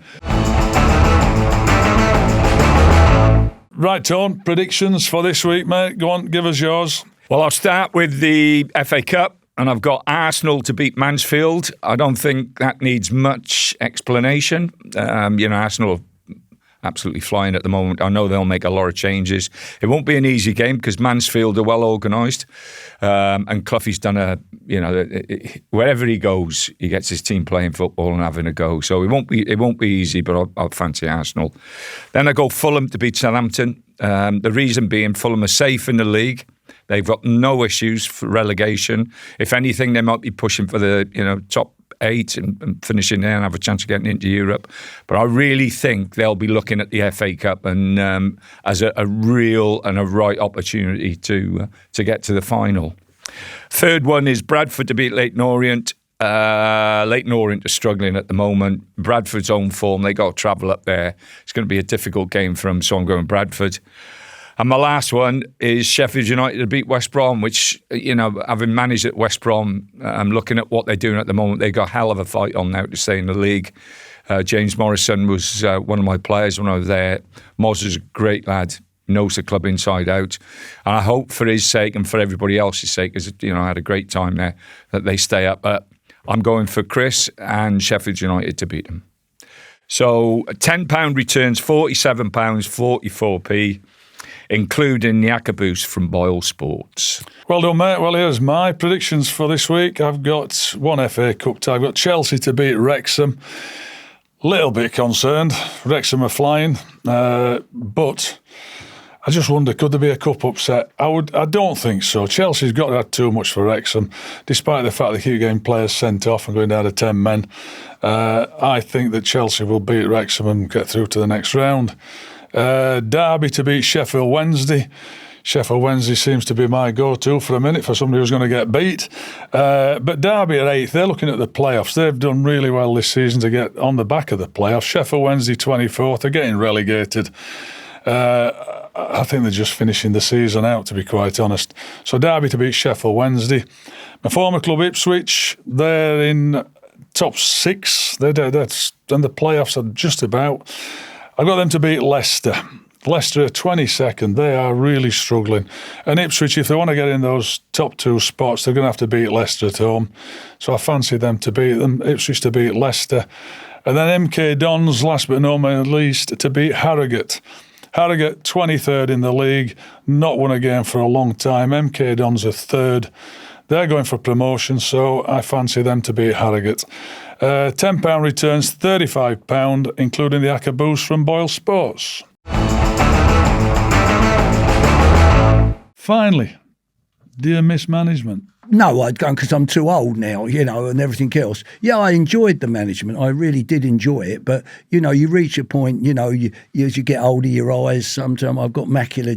Right, Tone, predictions for this week, mate. Go on, give us yours. Well, I'll start with the FA Cup. And I've got Arsenal to beat Mansfield. I don't think that needs much explanation. Arsenal are absolutely flying at the moment. I know they'll make a lot of changes. It won't be an easy game because Mansfield are well organised. And Cloughey's done wherever he goes, he gets his team playing football and having a go. So it won't be easy, but I'll fancy Arsenal. Then I go Fulham to beat Southampton. The reason being Fulham are safe in the league. They've got no issues for relegation. If anything, they might be pushing for the top 8 and finishing there and have a chance of getting into Europe. But I really think they'll be looking at the FA Cup and as a real and a right opportunity to get to the final. Third one is Bradford to beat Leyton Orient. Leyton Orient are struggling at the moment. Bradford's own form, they got to travel up there. It's going to be a difficult game for them, so I'm going Bradford. And my last one is Sheffield United to beat West Brom, which, having managed at West Brom, I'm looking at what they're doing at the moment. They've got a hell of a fight on now to stay in the league. James Morrison was one of my players when I was there. Moz is a great lad, knows the club inside out. And I hope for his sake and for everybody else's sake, because I had a great time there, that they stay up. But I'm going for Chris and Sheffield United to beat them. So £10 returns £47.44p. including the Accaboose from BOYLE Sports. Well done, mate. Well, here's my predictions for this week. I've got one FA Cup tie. I've got Chelsea to beat Wrexham. Little bit concerned. Wrexham are flying, but I just wonder, could there be a cup upset? I don't think so. Chelsea's got to have too much for Wrexham, despite the fact they keep getting players sent off and going down to 10 men. I think that Chelsea will beat Wrexham and get through to the next round. Derby to beat Sheffield Wednesday. Sheffield Wednesday seems to be my go-to for a minute for somebody who's going to get beat. But Derby are 8th. They're looking at the playoffs. They've done really well this season to get on the back of the playoffs. Sheffield Wednesday 24th. They're getting relegated. I think they're just finishing the season out, to be quite honest. So Derby to beat Sheffield Wednesday. My former club Ipswich, they're in top 6. And the playoffs are just about. I've got them to beat Leicester. Leicester are 22nd. They are really struggling. And Ipswich, if they want to get in those top 2 spots, they're going to have to beat Leicester at home. So I fancy them to beat them. Ipswich to beat Leicester. And then MK Dons, last but not least, to beat Harrogate. Harrogate, 23rd in the league. Not won a game for a long time. MK Dons are 3rd. They're going for promotion, so I fancy them to beat Harrogate. £10 returns, £35, including the Accaboose from BOYLE Sports. Finally, dear mismanagement. No, I'd go because I'm too old now, and everything else. Yeah, I enjoyed the management. I really did enjoy it. But, you reach a point, as you get older, your eyes, sometimes I've got macular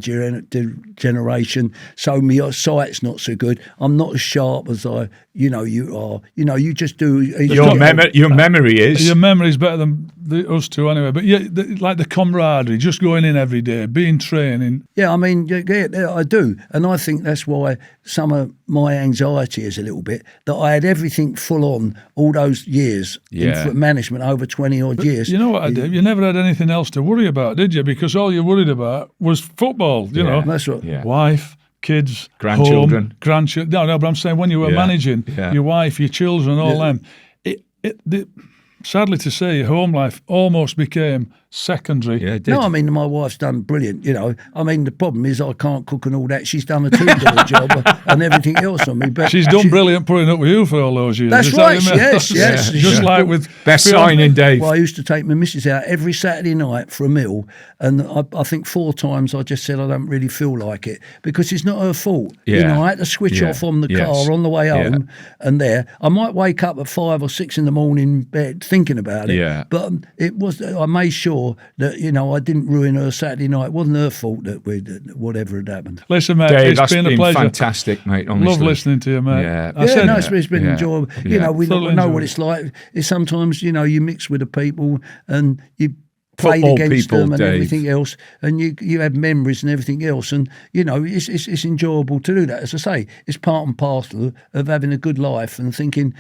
degeneration, so my sight's not so good. I'm not as sharp as you are. You just do. Your memory is. Your memory's better than us two anyway. But yeah, like the camaraderie, just going in every day, being training. Yeah, I mean, yeah, I do. And I think that's why some of my anxiety is a little bit, that I had everything full on all those years in management, over 20 odd years. You know what I did? You never had anything else to worry about, did you? Because all you worried about was football, you know. That's right. Yeah. Wife, kids, grandchildren. Home, grandchildren. No, but I'm saying when you were managing your wife, your children, all them, sadly to say, home life almost became secondary. Yeah, it did. No, I mean, my wife's done brilliant, I mean, the problem is I can't cook and all that. She's done a two-dollar job and everything else on me. But she's done brilliant putting up with you for all those years. That's right, yes. Just like with... Best signing, Dave. Well, I used to take my missus out every Saturday night for a meal, and I think 4 times I just said I don't really feel like it, because it's not her fault. Yeah. I had to switch off on the car on the way home, and I might wake up at 5 or 6 in the morning in bed thinking about it, but I made sure that, I didn't ruin her Saturday night. It wasn't her fault that whatever had happened. Listen, mate, Dave, it's been a pleasure. Fantastic, mate, honestly. Love listening to you, mate. Yeah, it's been enjoyable. We know what it's like. It's sometimes, you mix with the people and you played Football against people, them and Dave. everything else, and you have memories and everything else, and it's enjoyable to do that. As I say, it's part and parcel of having a good life and thinking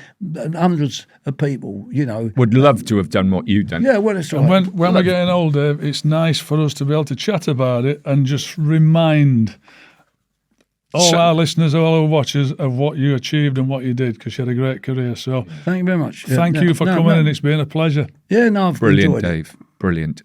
hundreds of people, would love to have done what you've done. Yeah, well, it's right. And when we're getting older, it's nice for us to be able to chat about it and just remind all our listeners, all our watchers, of what you achieved and what you did, because you had a great career. So thank you very much. Thank you for coming in. It's been a pleasure. Yeah, no, I've Brilliant, enjoyed it. Dave. Brilliant.